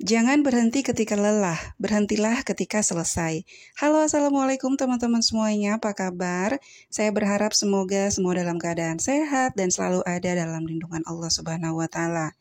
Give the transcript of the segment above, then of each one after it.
Jangan berhenti ketika lelah, berhentilah ketika selesai. Halo, Assalamualaikum teman-teman semuanya, apa kabar? Saya berharap semoga semua dalam keadaan sehat dan selalu ada dalam lindungan Allah Subhanahu wa Ta'ala.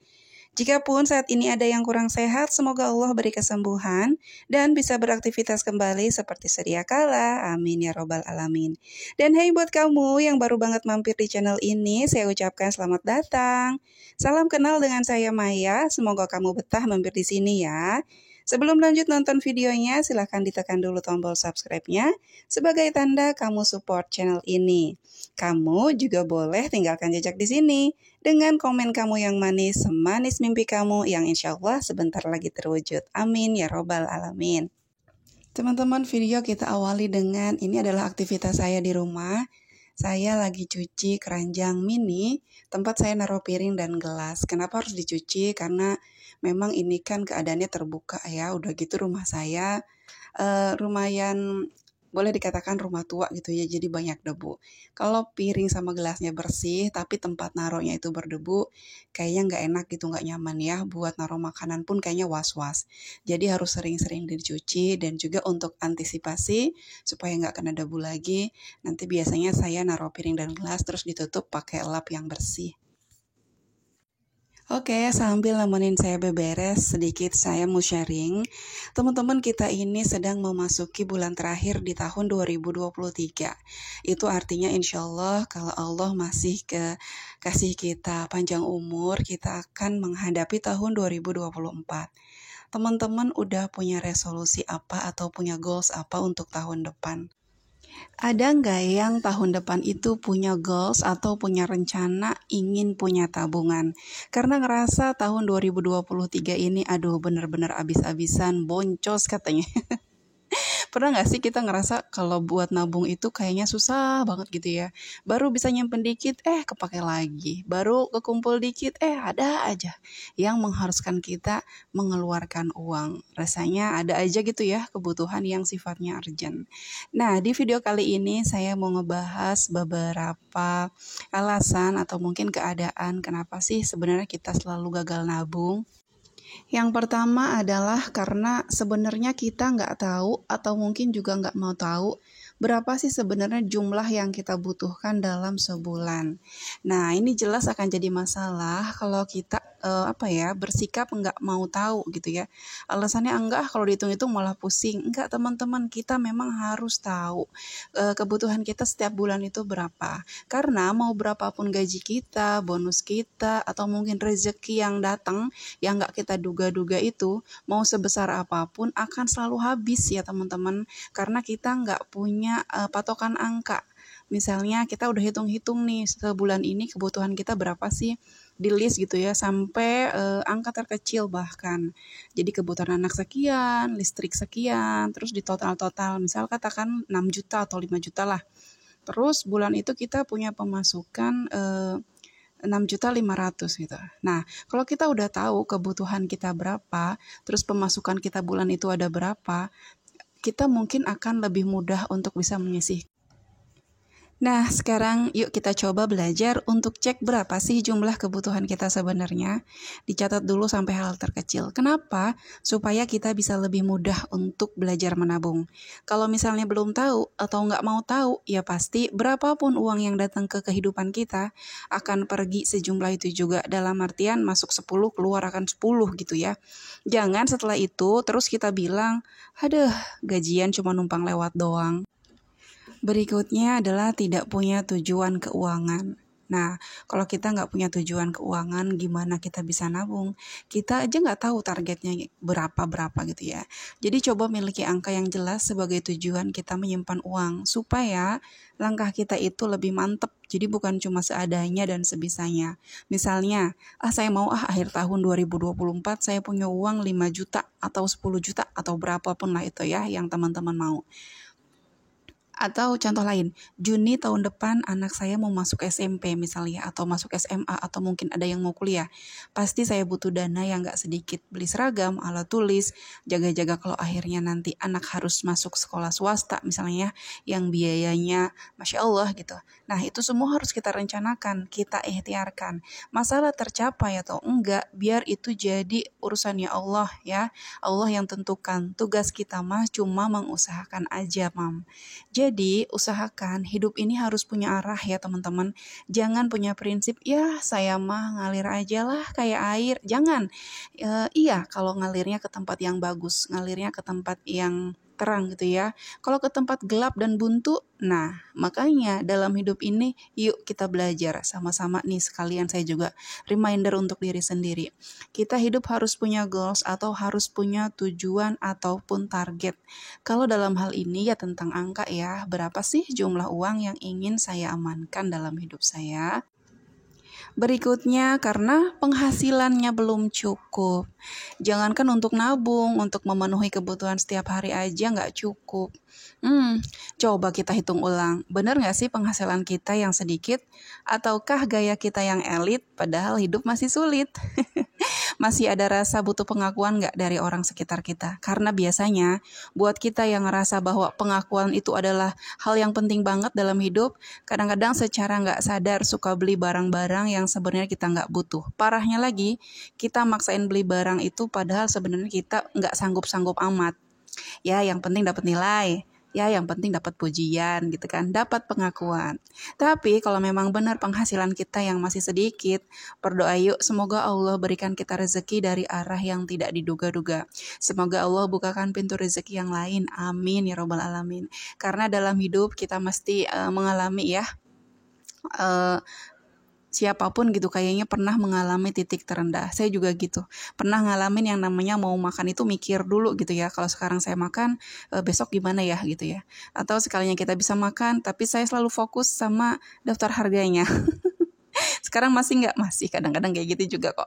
Jikapun saat ini ada yang kurang sehat, semoga Allah beri kesembuhan dan bisa beraktivitas kembali seperti sedia kala. Amin ya robbal alamin. Dan hey buat kamu yang baru banget mampir di channel ini, saya ucapkan selamat datang. Salam kenal dengan saya Maya, semoga kamu betah mampir di sini ya. Sebelum lanjut nonton videonya, silahkan ditekan dulu tombol subscribe-nya sebagai tanda kamu support channel ini. Kamu juga boleh tinggalkan jejak di sini dengan komen kamu yang manis, semanis mimpi kamu yang insya Allah sebentar lagi terwujud. Amin ya robbal alamin. Teman-teman, video kita awali dengan ini adalah aktivitas saya di rumah. Saya lagi cuci keranjang mini, tempat saya naruh piring dan gelas. Kenapa harus dicuci? Karena memang ini kan keadaannya terbuka ya. Udah gitu rumah saya lumayan boleh dikatakan rumah tua gitu ya, jadi banyak debu. Kalau piring sama gelasnya bersih, tapi tempat naruhnya itu berdebu, kayaknya nggak enak gitu, nggak nyaman ya. Buat naruh makanan pun kayaknya was-was. Jadi harus sering-sering dicuci dan juga untuk antisipasi supaya nggak kena debu lagi. Nanti biasanya saya naruh piring dan gelas terus ditutup pakai lap yang bersih. Oke, sambil nemenin saya beberes, sedikit saya mau sharing. Teman-teman, kita ini sedang memasuki bulan terakhir di tahun 2023. Itu artinya insya Allah kalau Allah masih kasih kita panjang umur, kita akan menghadapi tahun 2024. Teman-teman udah punya resolusi apa atau punya goals apa untuk tahun depan? Ada nggak yang tahun depan itu punya goals atau punya rencana ingin punya tabungan? Karena ngerasa tahun 2023 ini aduh bener-bener abis-abisan boncos katanya. Pernah nggak sih kita ngerasa kalau buat nabung itu kayaknya susah banget gitu ya. Baru bisa nyimpen dikit, kepake lagi. Baru kekumpul dikit, ada aja yang mengharuskan kita mengeluarkan uang. Rasanya ada aja gitu ya kebutuhan yang sifatnya urgent. Nah, di video kali ini saya mau ngebahas beberapa alasan atau mungkin keadaan kenapa sih sebenarnya kita selalu gagal nabung. Yang pertama adalah karena sebenarnya kita nggak tahu atau mungkin juga nggak mau tahu berapa sih sebenarnya jumlah yang kita butuhkan dalam sebulan. Nah, ini jelas akan jadi masalah kalau kita bersikap nggak mau tahu gitu ya. Alasannya enggak, kalau dihitung-hitung malah pusing. Enggak teman-teman, kita memang harus tahu kebutuhan kita setiap bulan itu berapa. Karena mau berapapun gaji kita, bonus kita, atau mungkin rezeki yang datang yang nggak kita duga-duga itu, mau sebesar apapun akan selalu habis ya teman-teman. Karena kita nggak punya patokan angka. Misalnya kita udah hitung-hitung nih sebulan ini kebutuhan kita berapa sih, di list gitu ya sampai angka terkecil bahkan. Jadi kebutuhan anak sekian, listrik sekian, terus di total-total misal katakan 6 juta atau 5 juta lah. Terus bulan itu kita punya pemasukan 6.500.000 gitu. Nah, kalau kita udah tahu kebutuhan kita berapa, terus pemasukan kita bulan itu ada berapa, kita mungkin akan lebih mudah untuk bisa menyisihkan. Nah, sekarang yuk kita coba belajar untuk cek berapa sih jumlah kebutuhan kita sebenarnya. Dicatat dulu sampai hal terkecil. Kenapa? Supaya kita bisa lebih mudah untuk belajar menabung. Kalau misalnya belum tahu atau nggak mau tahu, ya pasti berapapun uang yang datang ke kehidupan kita akan pergi sejumlah itu juga. Dalam artian masuk 10, keluar akan 10 gitu ya. Jangan setelah itu terus kita bilang, aduh gajian cuma numpang lewat doang. Berikutnya adalah tidak punya tujuan keuangan. Nah, kalau kita nggak punya tujuan keuangan, gimana kita bisa nabung? Kita aja nggak tahu targetnya berapa-berapa gitu ya. Jadi coba miliki angka yang jelas sebagai tujuan kita menyimpan uang, supaya langkah kita itu lebih mantep. Jadi bukan cuma seadanya dan sebisanya. Misalnya, saya mau akhir tahun 2024 saya punya uang 5 juta atau 10 juta atau berapapun lah itu ya yang teman-teman mau. Atau contoh lain, Juni tahun depan anak saya mau masuk SMP misalnya, atau masuk SMA, atau mungkin ada yang mau kuliah. Pasti saya butuh dana yang gak sedikit. Beli seragam, alat tulis, jaga-jaga kalau akhirnya nanti anak harus masuk sekolah swasta misalnya, yang biayanya Masya Allah gitu. Nah itu semua harus kita rencanakan, kita ikhtiarkan. Masalah tercapai atau enggak, biar itu jadi urusannya Allah ya. Allah yang tentukan, tugas kita mah cuma mengusahakan aja mam. Jadi, usahakan hidup ini harus punya arah ya teman-teman. Jangan punya prinsip, ya saya mah ngalir aja lah kayak air. Jangan. Iya, kalau ngalirnya ke tempat yang bagus, ngalirnya ke tempat yang terang gitu ya. Kalau ke tempat gelap dan buntu, nah makanya dalam hidup ini yuk kita belajar sama-sama nih, sekalian saya juga reminder untuk diri sendiri. Kita hidup harus punya goals atau harus punya tujuan ataupun target. Kalau dalam hal ini ya tentang angka ya, berapa sih jumlah uang yang ingin saya amankan dalam hidup saya? Berikutnya, karena penghasilannya belum cukup. Jangankan untuk nabung, untuk memenuhi kebutuhan setiap hari aja nggak cukup. Coba kita hitung ulang. Bener nggak sih penghasilan kita yang sedikit? Ataukah gaya kita yang elit padahal hidup masih sulit? Masih ada rasa butuh pengakuan nggak dari orang sekitar kita? Karena biasanya buat kita yang ngerasa bahwa pengakuan itu adalah hal yang penting banget dalam hidup, kadang-kadang secara nggak sadar suka beli barang-barang yang sebenarnya kita nggak butuh. Parahnya lagi, kita maksain beli barang itu padahal sebenarnya kita nggak sanggup-sanggup amat. Ya, yang penting dapat nilai. Ya, yang penting dapat pujian gitu kan, dapat pengakuan. Tapi kalau memang benar penghasilan kita yang masih sedikit, berdoa yuk semoga Allah berikan kita rezeki dari arah yang tidak diduga-duga. Semoga Allah bukakan pintu rezeki yang lain. Amin ya robbal alamin. Karena dalam hidup kita mesti mengalami ya, eh, siapapun gitu kayaknya pernah mengalami titik terendah. Saya juga gitu. Pernah ngalamin yang namanya mau makan itu mikir dulu gitu ya. Kalau sekarang saya makan, besok gimana ya gitu ya. Atau sekalinya kita bisa makan, tapi saya selalu fokus sama daftar harganya. Sekarang masih nggak? Masih kadang-kadang kayak gitu juga kok.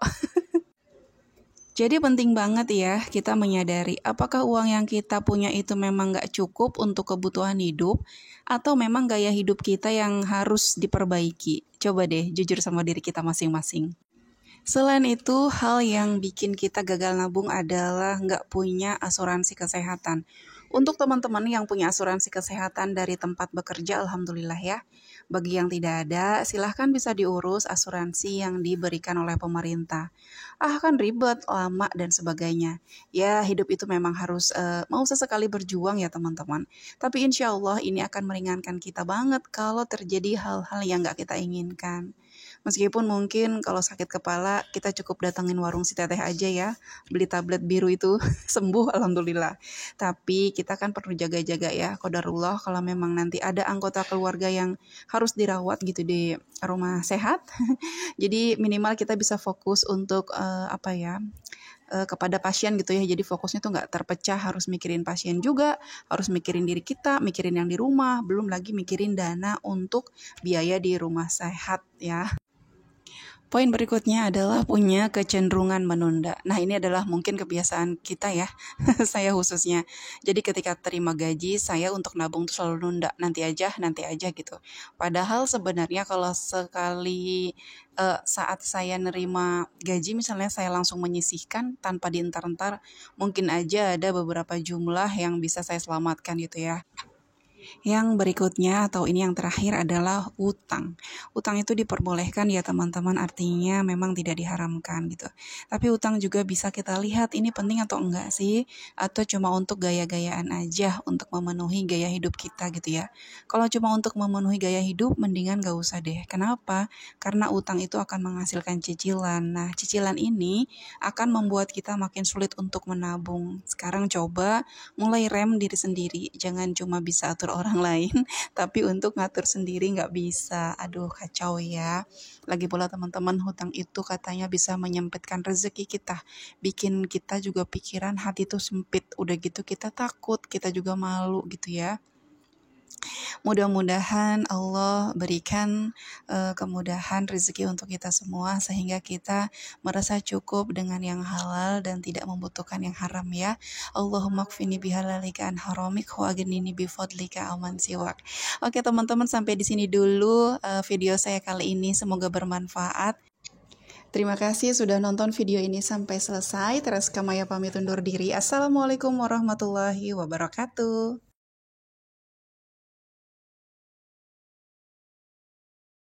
Jadi penting banget ya kita menyadari apakah uang yang kita punya itu memang nggak cukup untuk kebutuhan hidup atau memang gaya hidup kita yang harus diperbaiki. Coba deh jujur sama diri kita masing-masing. Selain itu, hal yang bikin kita gagal nabung adalah nggak punya asuransi kesehatan. Untuk teman-teman yang punya asuransi kesehatan dari tempat bekerja, alhamdulillah ya. Bagi yang tidak ada, silahkan bisa diurus asuransi yang diberikan oleh pemerintah. Kan ribet, lama, dan sebagainya. Ya, hidup itu memang harus mau sesekali berjuang ya teman-teman. Tapi insya Allah ini akan meringankan kita banget kalau terjadi hal-hal yang nggak kita inginkan. Meskipun mungkin kalau sakit kepala kita cukup datangin warung si teteh aja ya, beli tablet biru itu sembuh alhamdulillah. Tapi kita kan perlu jaga-jaga ya, qadarullah kalau memang nanti ada anggota keluarga yang harus dirawat gitu di rumah sehat. Jadi minimal kita bisa fokus untuk kepada pasien gitu ya. Jadi fokusnya tuh nggak terpecah, harus mikirin pasien juga, harus mikirin diri kita, mikirin yang di rumah, belum lagi mikirin dana untuk biaya di rumah sehat ya. Poin berikutnya adalah punya kecenderungan menunda. Nah, ini adalah mungkin kebiasaan kita ya, saya khususnya. Jadi ketika terima gaji, saya untuk nabung tuh selalu nunda, nanti aja gitu. Padahal sebenarnya kalau sekali saat saya nerima gaji, misalnya saya langsung menyisihkan tanpa dientar-entar, mungkin aja ada beberapa jumlah yang bisa saya selamatkan gitu ya. Yang berikutnya atau ini yang terakhir adalah utang. Utang itu diperbolehkan ya teman-teman, artinya memang tidak diharamkan gitu. Tapi utang juga bisa kita lihat ini penting atau enggak sih, atau cuma untuk gaya-gayaan aja untuk memenuhi gaya hidup kita gitu ya. Kalau cuma untuk memenuhi gaya hidup mendingan gak usah deh. Kenapa? Karena utang itu akan menghasilkan cicilan. Nah, cicilan ini akan membuat kita makin sulit untuk menabung. Sekarang coba mulai rem diri sendiri, jangan cuma bisa atur orang lain, tapi untuk ngatur sendiri nggak bisa. Aduh kacau ya. Lagi pula teman-teman, hutang itu katanya bisa menyempitkan rezeki kita, bikin kita juga pikiran hati tuh sempit. Udah gitu kita takut, kita juga malu gitu ya. Mudah-mudahan Allah berikan kemudahan rezeki untuk kita semua sehingga kita merasa cukup dengan yang halal dan tidak membutuhkan yang haram ya. Allahumma kfini bihalalika an haramik wa aghnini bifadlika aman siwak. Oke teman-teman, sampai di sini dulu video saya kali ini, semoga bermanfaat. Terima kasih sudah nonton video ini sampai selesai. Tereska Maya pamit undur diri. Assalamualaikum warahmatullahi wabarakatuh.